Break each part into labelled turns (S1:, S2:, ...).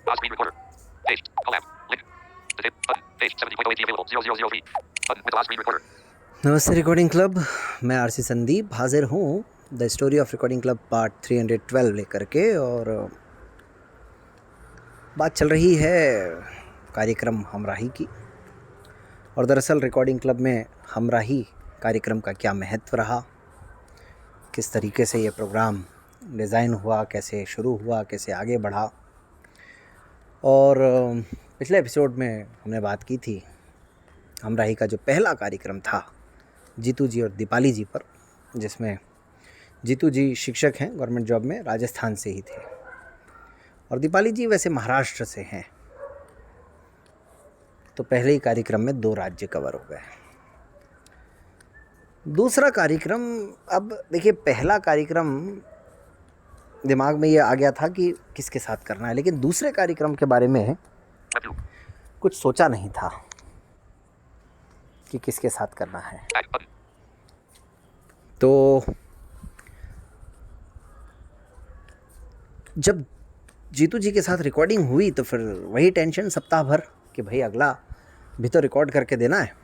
S1: Pause screen recorder. Page. Collab. Link. Disable. Button. Page. 70.08 available. 0003. Button with last screen recorder.
S2: नमस्ते recording club, मैं RC Sandeep हाजिर हूँ the story of recording club part 312 लेकर के। और बात चल रही है कार्यक्रम हमराही की। और दरअसल रिकॉर्डिंग क्लब में हमराही कार्यक्रम का क्या महत्व रहा, किस तरीके से ये प्रोग्राम डिज़ाइन हुआ, कैसे शुरू हुआ, कैसे आगे बढ़ा। और पिछले एपिसोड में हमने बात की थी हमराही का जो पहला कार्यक्रम था जीतू जी और दीपाली जी पर, जिसमें जीतू जी शिक्षक हैं, गवर्नमेंट जॉब में, राजस्थान से ही थे, और दीपाली जी वैसे महाराष्ट्र से हैं। तो पहले ही कार्यक्रम में 2 राज्य कवर हो गए। दूसरा कार्यक्रम, अब देखिए, पहला कार्यक्रम दिमाग में ये आ गया था कि किसके साथ करना है, लेकिन दूसरे कार्यक्रम के बारे में कुछ सोचा नहीं था कि किसके साथ करना है। तो जब जीतू जी के साथ रिकॉर्डिंग हुई तो फिर वही टेंशन सप्ताह भर कि भाई अगला भी तो रिकॉर्ड करके देना है।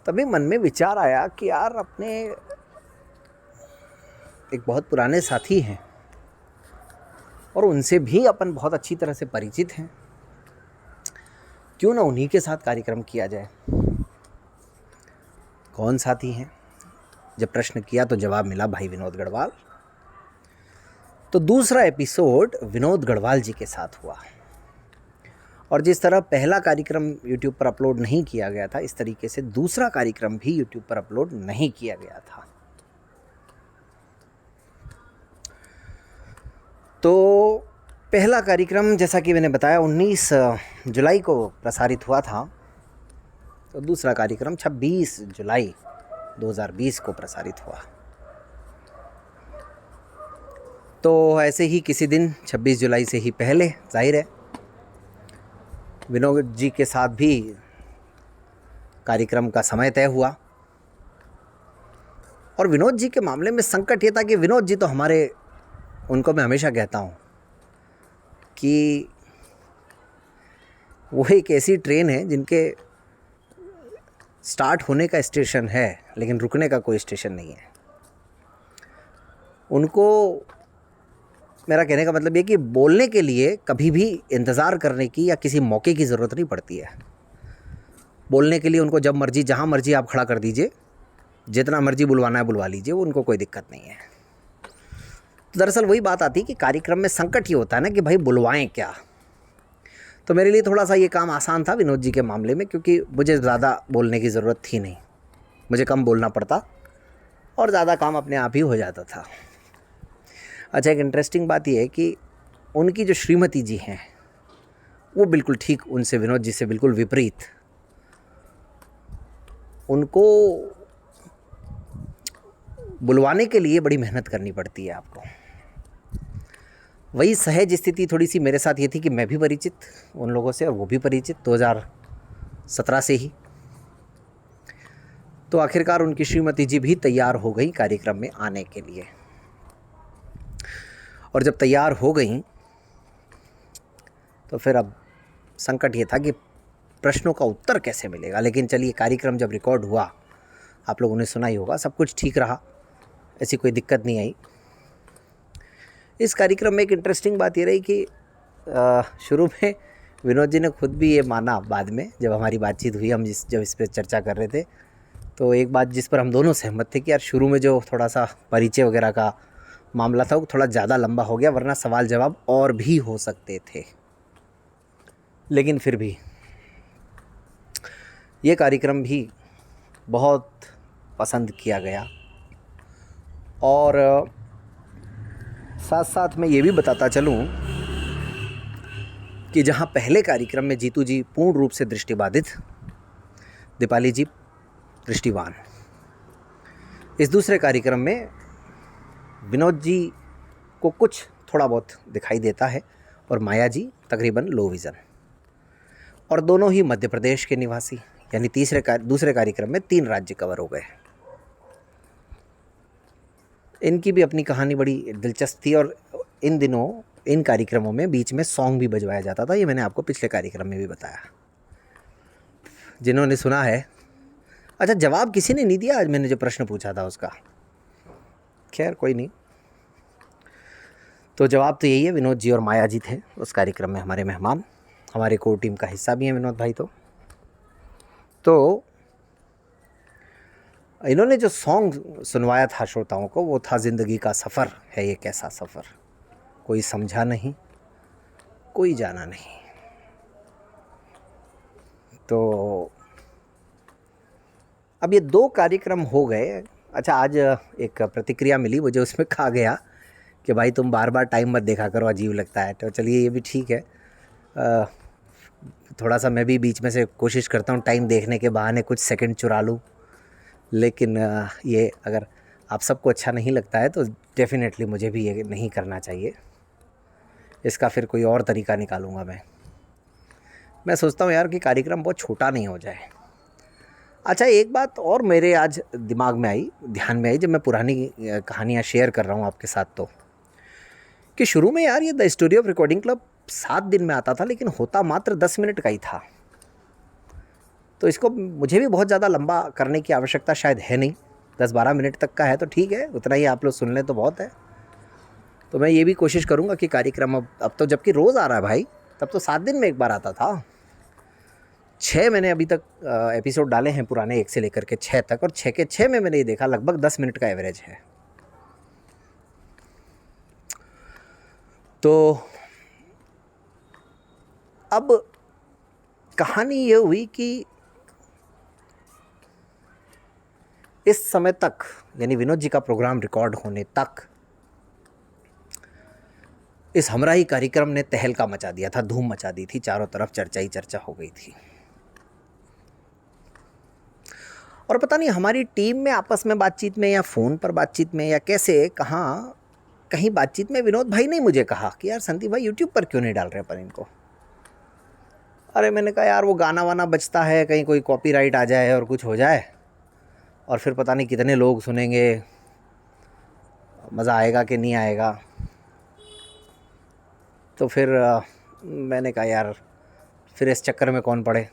S2: तभी मन में विचार आया कि यार, अपने एक बहुत पुराने साथी हैं और उनसे भी अपन बहुत अच्छी तरह से परिचित हैं, क्यों ना उन्हीं के साथ कार्यक्रम किया जाए। कौन साथी हैं? जब प्रश्न किया तो जवाब मिला भाई विनोद गढ़वाल। तो दूसरा एपिसोड विनोद गढ़वाल जी के साथ हुआ। और जिस तरह पहला कार्यक्रम YouTube पर अपलोड नहीं किया गया था, इस तरीके से दूसरा कार्यक्रम भी YouTube पर अपलोड नहीं किया गया था। तो पहला कार्यक्रम, जैसा कि मैंने बताया, 19 जुलाई को प्रसारित हुआ था। तो दूसरा कार्यक्रम 26 जुलाई 2020 को प्रसारित हुआ। तो ऐसे ही किसी दिन 26 जुलाई से ही पहले, जाहिर है, विनोद जी के साथ भी कार्यक्रम का समय तय हुआ। और विनोद जी के मामले में संकट ये था कि विनोद जी तो हमारे, उनको मैं हमेशा कहता हूँ कि वो एक ऐसी ट्रेन है जिनके स्टार्ट होने का स्टेशन है लेकिन रुकने का कोई स्टेशन नहीं है। उनको, मेरा कहने का मतलब ये कि बोलने के लिए कभी भी इंतज़ार करने की या किसी मौके की ज़रूरत नहीं पड़ती है। बोलने के लिए उनको जब मर्जी, जहाँ मर्जी आप खड़ा कर दीजिए, जितना मर्जी बुलवाना है बुलवा लीजिए, उनको कोई दिक्कत नहीं है। तो दरअसल वही बात आती है कि कार्यक्रम में संकट ये होता है ना कि भाई बुलवाएं क्या। तो मेरे लिए थोड़ा सा ये काम आसान था विनोद जी के मामले में, क्योंकि मुझे ज़्यादा बोलने की ज़रूरत थी नहीं, मुझे कम बोलना पड़ता और ज़्यादा काम अपने आप ही हो जाता था। अच्छा, एक इंटरेस्टिंग बात यह है कि उनकी जो श्रीमती जी हैं वो बिल्कुल ठीक, उनसे, विनोद जी से बिल्कुल विपरीत। उनको बुलवाने के लिए बड़ी मेहनत करनी पड़ती है आपको। वही सहज स्थिति थोड़ी सी मेरे साथ ये थी कि मैं भी परिचित उन लोगों से और वो भी परिचित 2017 से ही। तो आखिरकार उनकी श्रीमती जी भी तैयार हो गई कार्यक्रम में आने के लिए। और जब तैयार हो गई तो फिर अब संकट ये था कि प्रश्नों का उत्तर कैसे मिलेगा। लेकिन चलिए, कार्यक्रम जब रिकॉर्ड हुआ, आप लोगों ने सुना ही होगा, सब कुछ ठीक रहा, ऐसी कोई दिक्कत नहीं आई। इस कार्यक्रम में एक इंटरेस्टिंग बात ये रही कि शुरू में विनोद जी ने खुद भी ये माना, बाद में जब हमारी बातचीत हुई, हम जब इस पर चर्चा कर रहे थे, तो एक बात जिस पर हम दोनों सहमत थे कि यार, शुरू में जो थोड़ा सा परिचय वगैरह का मामला था वो थोड़ा ज़्यादा लंबा हो गया, वरना सवाल जवाब और भी हो सकते थे। लेकिन फिर भी ये कार्यक्रम भी बहुत पसंद किया गया। और साथ साथ मैं ये भी बताता चलूँ कि जहाँ पहले कार्यक्रम में जीतू जी पूर्ण रूप से दृष्टिबाधित, दीपाली जी दृष्टिवान, इस दूसरे कार्यक्रम में विनोद जी को कुछ थोड़ा बहुत दिखाई देता है और माया जी तकरीबन लो विज़न, और दोनों ही मध्य प्रदेश के निवासी, यानी दूसरे कार्यक्रम में 3 राज्य कवर हो गए। इनकी भी अपनी कहानी बड़ी दिलचस्प थी। और इन दिनों इन कार्यक्रमों में बीच में सॉन्ग भी बजवाया जाता था, ये मैंने आपको पिछले कार्यक्रम में भी बताया, जिन्होंने सुना है। अच्छा, जवाब किसी ने नहीं दिया आज मैंने जो प्रश्न पूछा था उसका। खैर कोई नहीं। तो जवाब तो यही है, विनोद जी और माया जी थे उस कार्यक्रम में हमारे मेहमान, हमारे कोर टीम का हिस्सा भी हैं विनोद भाई। तो इन्होंने जो सॉन्ग सुनवाया था श्रोताओं को वो था ज़िंदगी का सफ़र है ये कैसा सफ़र, कोई समझा नहीं कोई जाना नहीं। तो अब ये 2 कार्यक्रम हो गए। अच्छा, आज एक प्रतिक्रिया मिली मुझे, उसमें कहा गया कि भाई तुम बार बार टाइम मत देखा करो, अजीब लगता है। तो चलिए ये भी ठीक है, थोड़ा सा मैं भी बीच में से कोशिश करता हूँ टाइम देखने के बहाने कुछ सेकंड चुरा लूँ, लेकिन ये अगर आप सबको अच्छा नहीं लगता है तो डेफिनेटली मुझे भी ये नहीं करना चाहिए। इसका फिर कोई और तरीका निकालूंगा मैं सोचता हूँ यार कि कार्यक्रम बहुत छोटा नहीं हो जाए। अच्छा, एक बात और मेरे आज दिमाग में आई, ध्यान में आई, जब मैं पुरानी कहानियाँ शेयर कर रहा हूँ आपके साथ, तो कि शुरू में यार ये the story of recording club 7 दिन में आता था, लेकिन होता मात्र 10 मिनट का ही था। तो इसको मुझे भी बहुत ज़्यादा लंबा करने की आवश्यकता शायद है नहीं, 10-12 मिनट तक का है तो ठीक है, उतना ही आप लोग सुन लें तो बहुत है। तो मैं ये भी कोशिश करूँगा कि कार्यक्रम अब तो जबकि रोज़ आ रहा है भाई, तब तो 7 दिन में एक बार आता था। 6 मैंने अभी तक एपिसोड डाले हैं पुराने, 1 से लेकर के 6 तक, और 6 के 6 में मैंने ये देखा लगभग 10 मिनट का एवरेज है। तो अब कहानी ये हुई कि इस समय तक, यानी विनोद जी का प्रोग्राम रिकॉर्ड होने तक, इस हमराही कार्यक्रम ने तहलका मचा दिया था, धूम मचा दी थी, चारों तरफ चर्चा ही चर्चा हो गई थी। और पता नहीं हमारी टीम में आपस में बातचीत में या फ़ोन पर बातचीत में या कैसे, कहाँ कहीं बातचीत में विनोद भाई ने मुझे कहा कि यार संदीप भाई यूट्यूब पर क्यों नहीं डाल रहे पर इनको। अरे मैंने कहा यार वो गाना वाना बजता है, कहीं कोई कॉपीराइट आ जाए और कुछ हो जाए, और फिर पता नहीं कितने लोग सुनेंगे, मज़ा आएगा कि नहीं आएगा। तो फिर मैंने कहा यार फिर इस चक्कर में कौन पड़े।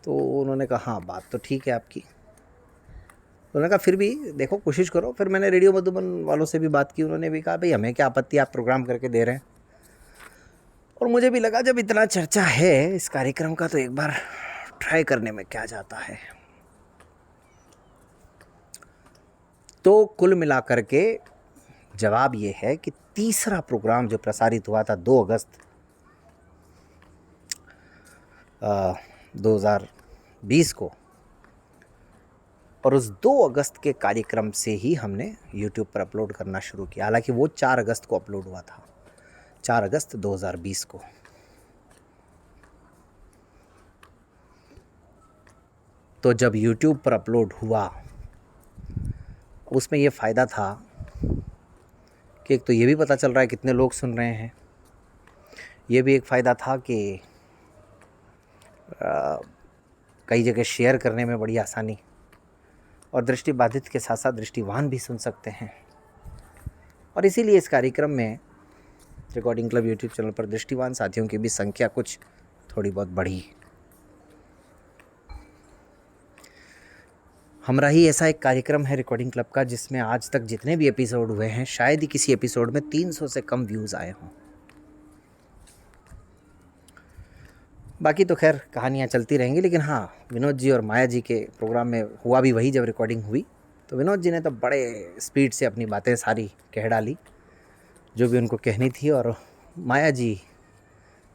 S2: तो उन्होंने कहा हाँ बात तो ठीक है आपकी। उन्होंने कहा फिर भी देखो कोशिश करो। फिर मैंने रेडियो मधुबन वालों से भी बात की, उन्होंने भी कहा भाई हमें क्या आपत्ति, आप प्रोग्राम करके दे रहे हैं। और मुझे भी लगा जब इतना चर्चा है इस कार्यक्रम का तो एक बार ट्राई करने में क्या जाता है। तो कुल मिलाकर के जवाब ये है कि तीसरा प्रोग्राम जो प्रसारित हुआ था 2 अगस्त 2020 को, और उस 2 अगस्त के कार्यक्रम से ही हमने YouTube पर अपलोड करना शुरू किया। हालांकि वो 4 अगस्त को अपलोड हुआ था, 4 अगस्त 2020 को। तो जब YouTube पर अपलोड हुआ उसमें ये फ़ायदा था कि एक तो ये भी पता चल रहा है कितने लोग सुन रहे हैं, ये भी एक फ़ायदा था कि कई जगह शेयर करने में बड़ी आसानी, और दृष्टिबाधित के साथ साथ दृष्टिवान भी सुन सकते हैं। और इसीलिए इस कार्यक्रम में रिकॉर्डिंग क्लब यूट्यूब चैनल पर दृष्टिवान साथियों की भी संख्या कुछ थोड़ी बहुत बढ़ी। हमराही ऐसा एक कार्यक्रम है रिकॉर्डिंग क्लब का जिसमें आज तक जितने भी एपिसोड हुए हैं शायद ही किसी एपिसोड में 300 से कम व्यूज़ आए हों। बाकी तो खैर कहानियाँ चलती रहेंगी, लेकिन हाँ विनोद जी और माया जी के प्रोग्राम में हुआ भी वही। जब रिकॉर्डिंग हुई तो विनोद जी ने तो बड़े स्पीड से अपनी बातें सारी कह डाली जो भी उनको कहनी थी, और माया जी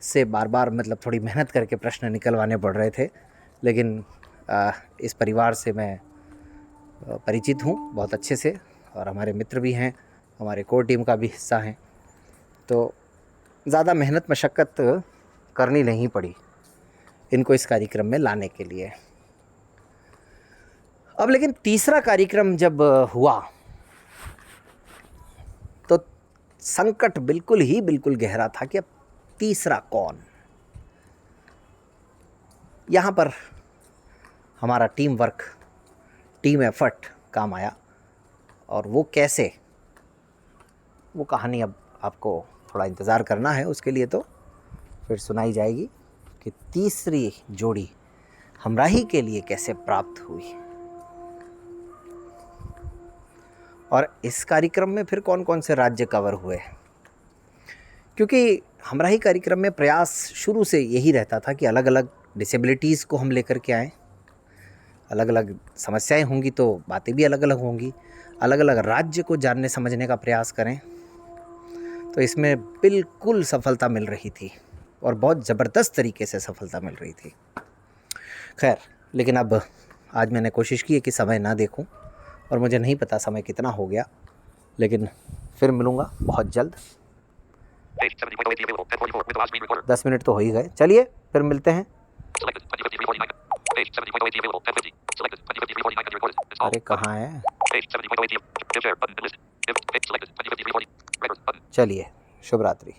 S2: से बार बार मतलब थोड़ी मेहनत करके प्रश्न निकलवाने पड़ रहे थे। लेकिन इस परिवार से मैं परिचित हूँ बहुत अच्छे से, और हमारे मित्र भी हैं, हमारे कोर टीम का भी हिस्सा हैं, तो ज़्यादा मेहनत मशक्क़त करनी नहीं पड़ी इनको इस कार्यक्रम में लाने के लिए। अब लेकिन तीसरा कार्यक्रम जब हुआ तो संकट बिल्कुल गहरा था कि अब तीसरा कौन। यहाँ पर हमारा टीम वर्क, टीम एफर्ट काम आया, और वो कैसे, वो कहानी अब आपको थोड़ा इंतज़ार करना है उसके लिए, तो फिर सुनाई जाएगी कि तीसरी जोड़ी हमराही के लिए कैसे प्राप्त हुई और इस कार्यक्रम में फिर कौन कौन से राज्य कवर हुए। क्योंकि हमराही कार्यक्रम में प्रयास शुरू से यही रहता था कि अलग अलग डिसेबिलिटीज़ को हम लेकर के आएँ, अलग अलग समस्याएं होंगी तो बातें भी अलग अलग होंगी, अलग अलग राज्य को जानने समझने का प्रयास करें। तो इसमें बिल्कुल सफलता मिल रही थी और बहुत ज़बरदस्त तरीके से सफलता मिल रही थी। खैर, लेकिन अब आज मैंने कोशिश की है कि समय ना देखूं, और मुझे नहीं पता समय कितना हो गया, लेकिन फिर मिलूँगा बहुत जल्द। 10 मिनट तो हो ही गए, चलिए फिर मिलते हैं। अरे कहाँ है, चलिए शुभ रात्रि।